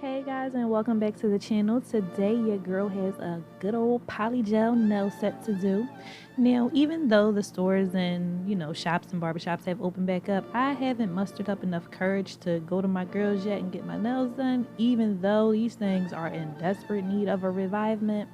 Hey guys, and welcome back to the channel. Today your girl has a good old polygel nail set to do. Now, even though the stores and shops and barbershops have opened back up, I haven't mustered up enough courage to go to my girls yet and get my nails done. Even though these things are in desperate need of a revivement,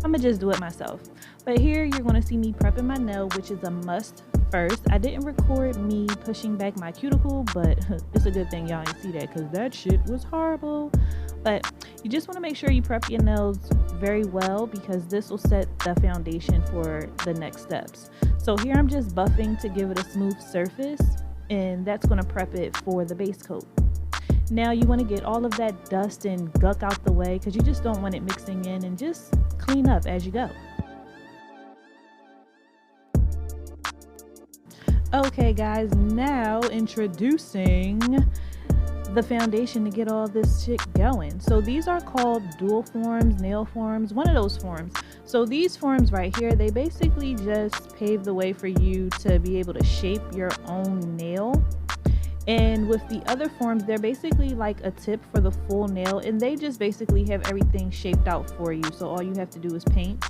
I'm gonna just do it myself. But here you're gonna see me prepping my nail, which is a must. First, I didn't record me pushing back my cuticle, but it's a good thing y'all didn't see that because that shit was horrible. But you just want to make sure you prep your nails very well because this will set the foundation for the next steps. So here I'm just buffing to give it a smooth surface, and that's going to prep it for the base coat. Now you want to get all of that dust and gunk out the way because you just don't want it mixing in, and just clean up as you go. Okay guys, now introducing the foundation to get all this shit going. So these are called dual forms, nail forms, one of those forms. So these forms right here, they basically just pave the way for you to be able to shape your own nail. And with the other forms, they're basically like a tip for the full nail, and they just basically have everything shaped out for you. So all you have to do is paint.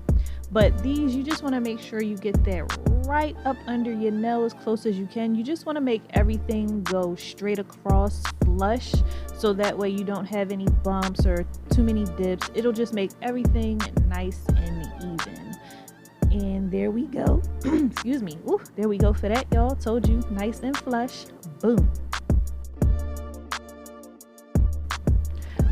But these, you just want to make sure you get that right up under your nail as close as you can. You just want to make everything go straight across flush, so that way you don't have any bumps or too many dips. It'll just make everything nice and even. And there we go. Excuse me. Ooh, there we go for that, y'all. Told you, nice and flush. Boom.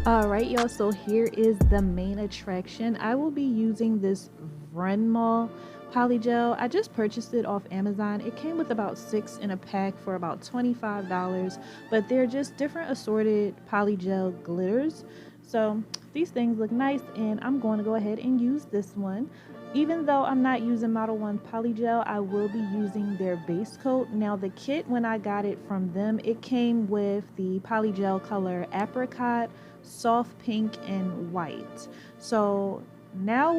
All right, y'all, so here is the main attraction. I will be using this Vernmol polygel. I just purchased it off Amazon. It came with about 6 in a pack for about $25, but they're just different assorted polygel glitters. So these things look nice, and I'm going to go ahead and use this one. Even though I'm not using Modelones Polygel, I will be using their base coat. Now the kit, when I got it from them, it came with the polygel color apricot, soft pink, and white. So now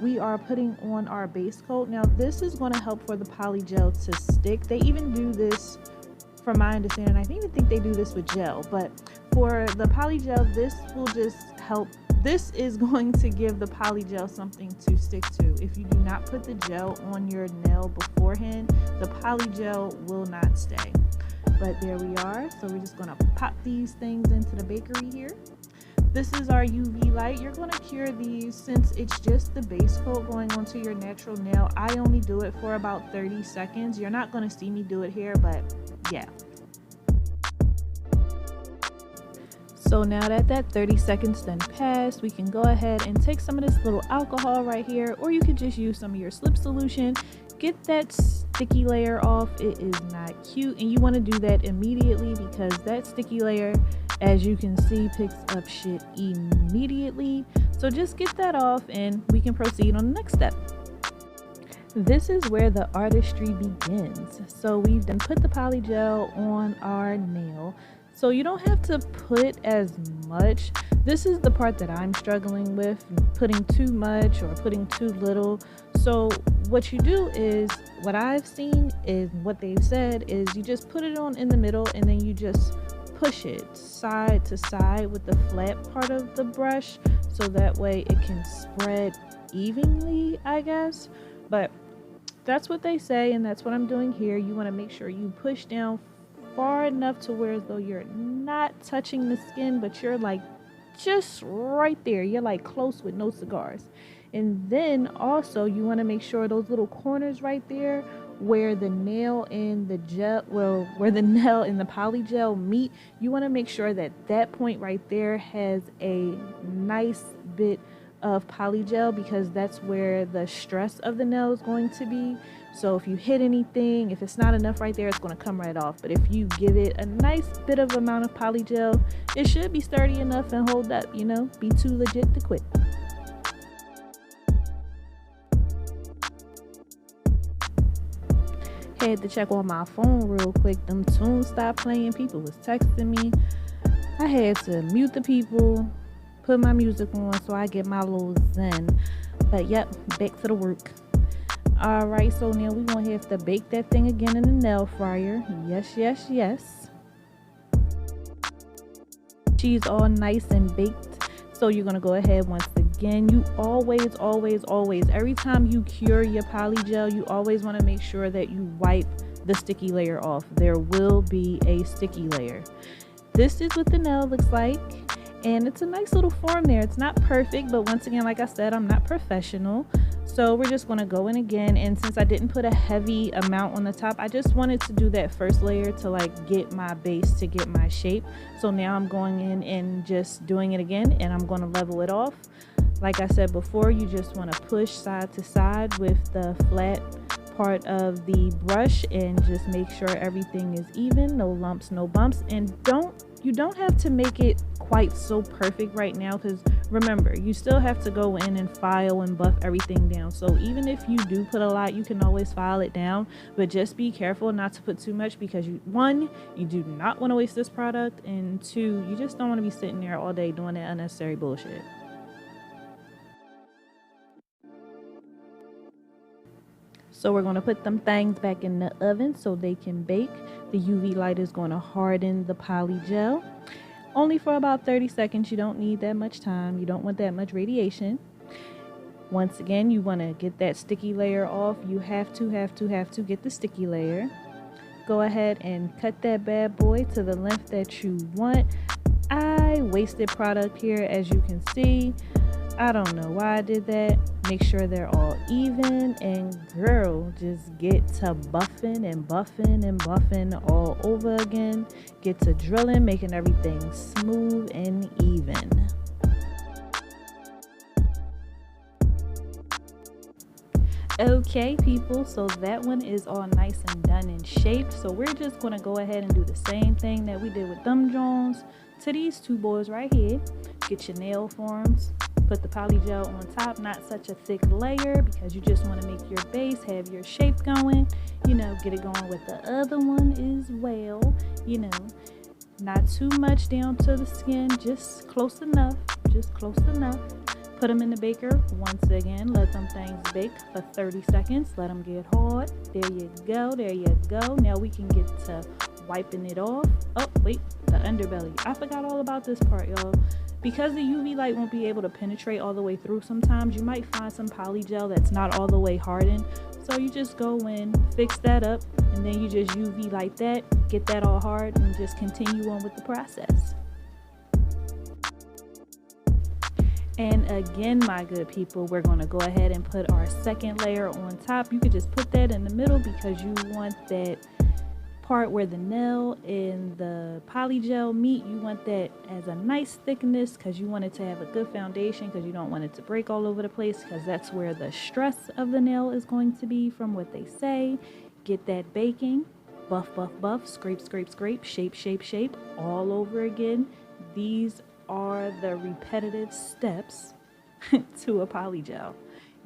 we are putting on our base coat. Now this is going to help for the polygel to stick. They even do this, from my understanding, I even think they do this with gel, but for the polygel, this will just help. This is going to give the polygel something to stick to. If you do not put the gel on your nail beforehand, the polygel will not stay. But there we are. So we're just going to pop these things into the bakery here. This is our UV light. You're going to cure these, since it's just the base coat going onto your natural nail. I only do it for about 30 seconds. You're not going to see me do it here, but yeah. So now that 30 seconds done passed, we can go ahead and take some of this little alcohol right here, or you could just use some of your slip solution. Get that sticky layer off. It is not cute, and you want to do that immediately because that sticky layer, as you can see, picks up shit immediately. So just get that off and we can proceed on the next step. This is where the artistry begins. So we've done put the polygel on our nail. So you don't have to put as much. This is the part that I'm struggling with, putting too much or putting too little. So what you do is, what I've seen is, what they've said is, you just put it on in the middle and then you just push it side to side with the flat part of the brush, so that way it can spread evenly, I guess. But that's what they say, and that's what I'm doing here. You want to make sure you push down far enough to where as though you're not touching the skin, but you're like just right there. You're like close with no cigars. And then also you want to make sure those little corners right there where the nail and the gel, well, where the nail and the polygel meet, you want to make sure that that point right there has a nice bit of polygel, because that's where the stress of the nail is going to be. So if you hit anything, if it's not enough right there, it's going to come right off. But if you give it a nice bit of amount of polygel, it should be sturdy enough and hold up, be too legit to quit. Had to check on my phone real quick. Them tunes stopped playing. People was texting me. I had to mute the people, put my music on so I get my little zen. But yep, back to the work. All right, so now we're gonna have to bake that thing again in the nail fryer. Yes. she's all nice and baked. So you're going to go ahead once again. You always, every time you cure your polygel, you always want to make sure that you wipe the sticky layer off. There will be a sticky layer. This is what the nail looks like, and it's a nice little form there. It's not perfect, but once again, like I said, I'm not professional. So we're just going to go in again, and since I didn't put a heavy amount on the top, I just wanted to do that first layer to like get my base, to get my shape. So now I'm going in and just doing it again, and I'm going to level it off. Like I said before, you just want to push side to side with the flat part of the brush and just make sure everything is even, no lumps, no bumps. And you don't have to make it quite so perfect right now, because remember, you still have to go in and file and buff everything down. So even if you do put a lot, you can always file it down, but just be careful not to put too much, because one, you do not want to waste this product, and two, you just don't want to be sitting there all day doing that unnecessary bullshit. So we're going to put them things back in the oven so they can bake. The UV light is going to harden the polygel. Only for about 30 seconds. You don't need that much time. You don't want that much radiation. Once again, you want to get that sticky layer off. You have to get the sticky layer. Go ahead and cut that bad boy to the length that you want. I wasted product here, as you can see. I don't know why I did that. Make sure they're all even, and girl, just get to buffing and buffing and buffing all over again. Get to drilling, making everything smooth and even. Okay people, so that one is all nice and done in shape. So we're just going to go ahead and do the same thing that we did with them Jones to these two boys right here. Get your nail forms. Put the polygel on top, not such a thick layer, because you just want to make your base, have your shape going, you know, get it going with the other one as well, you know, not too much down to the skin, just close enough. Put them in the baker once again, let them things bake for 30 seconds, let them get hard. There you go. Now we can get to wiping it off. Oh wait, the underbelly, I forgot all about this part, y'all. Because the UV light won't be able to penetrate all the way through, sometimes you might find some polygel that's not all the way hardened. So you just go in, fix that up, and then you just UV light that, get that all hard, and just continue on with the process. And again, my good people, we're going to go ahead and put our second layer on top. You could just put that in the middle, because you want that part where the nail and the polygel meet. You want that as a nice thickness, because you want it to have a good foundation, because you don't want it to break all over the place, because that's where the stress of the nail is going to be, from what they say. Get that baking, buff, scrape, shape all over again. These are the repetitive steps to a polygel.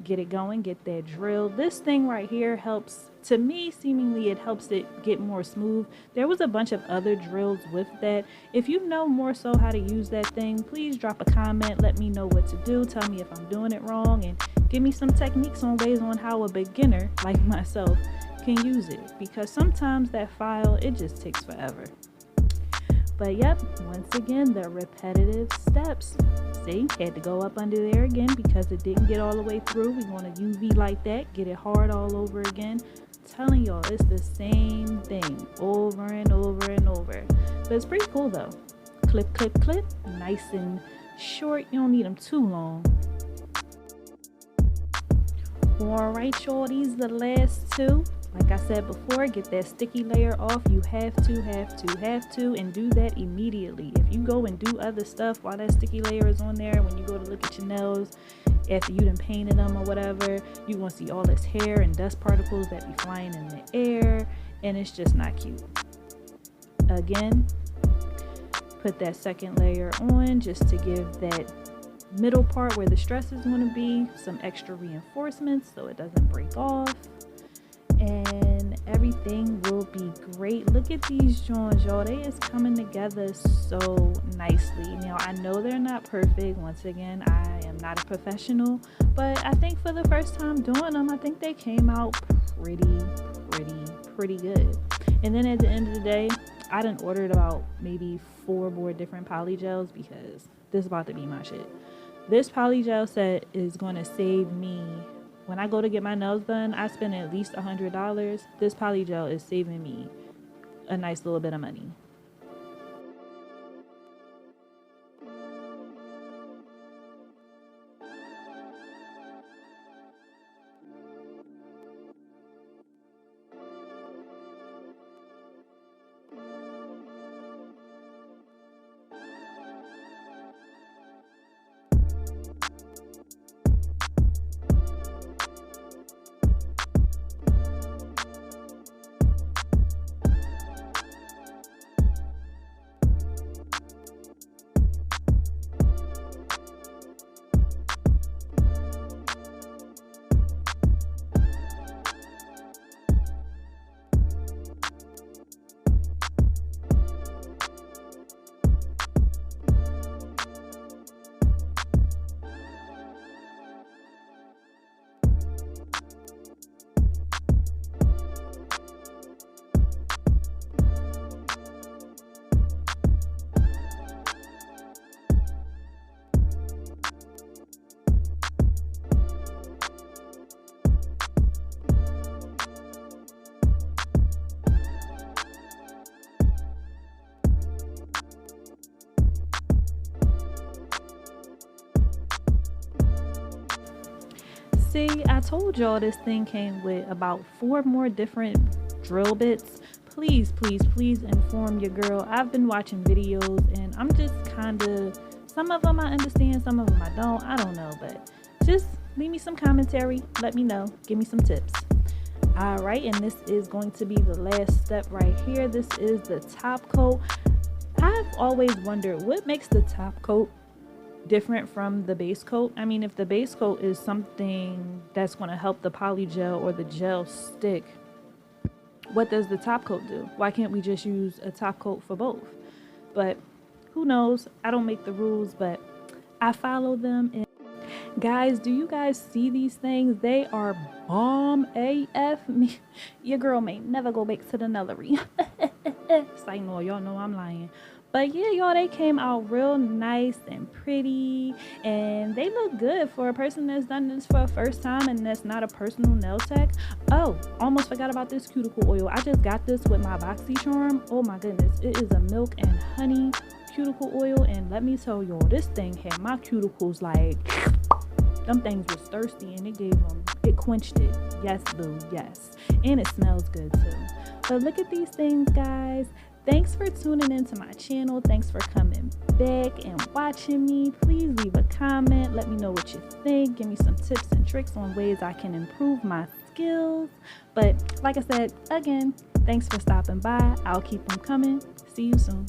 Get it going, get that drill. This thing right here helps, to me, seemingly it helps it get more smooth. There was a bunch of other drills with that. If you know more so how to use that thing, please drop a comment, let me know what to do, tell me if I'm doing it wrong, and give me some techniques on ways on how a beginner like myself can use it, because sometimes that file, it just takes forever. But yep, once again, the repetitive steps. See, had to go up under there again because it didn't get all the way through. We want to UV like that, get it hard all over again. Telling y'all, it's the same thing over and over and over. But it's pretty cool though. Clip, nice and short. You don't need them too long. Alright y'all, these are the last two. Like I said before, get that sticky layer off. You have to, and do that immediately. If you go and do other stuff while that sticky layer is on there, when you go to look at your nails, after you done painted them or whatever, you want to see all this hair and dust particles that be flying in the air, and it's just not cute. Again, put that second layer on just to give that middle part where the stress is going to be some extra reinforcements so it doesn't break off. And everything will be great. Look at these joints, y'all. They is coming together so nicely. Now, I know they're not perfect. Once again, I am not a professional, but I think for the first time doing them, I think they came out pretty good. And then at the end of the day, I done ordered about maybe 4 more different polygels because this is about to be my shit. This polygel set is going to save me. When I go to get my nails done, I spend at least $100. This polygel is saving me a nice little bit of money. See, I told y'all this thing came with about 4 more different drill bits. Please, please, please inform your girl. I've been watching videos and I'm just kind of, some of them I understand, some of them I don't know, but just leave me some commentary, let me know, give me some tips. All right, and this is going to be the last step right here. This is the top coat. I've always wondered what makes the top coat different from the base coat. I mean, if the base coat is something that's going to help the polygel or the gel stick, what does the top coat do? Why can't we just use a top coat for both? But who knows? I don't make the rules, but I follow them. And guys, do you guys see these things? They are bomb AF. Your girl may never go back to the nullery. Say no, y'all know I'm lying. But yeah, y'all, they came out real nice and pretty, and they look good for a person that's done this for a first time and that's not a personal nail tech. Oh, almost forgot about this cuticle oil. I just got this with my BoxyCharm. Oh my goodness, it is a milk and honey cuticle oil, and let me tell y'all, this thing had my cuticles like, them things was thirsty, and it quenched it. Yes, boo, yes. And it smells good too. But look at these things, guys. Thanks for tuning into my channel. Thanks for coming back and watching me. Please leave a comment. Let me know what you think. Give me some tips and tricks on ways I can improve my skills. But like I said, again, thanks for stopping by. I'll keep them coming. See you soon.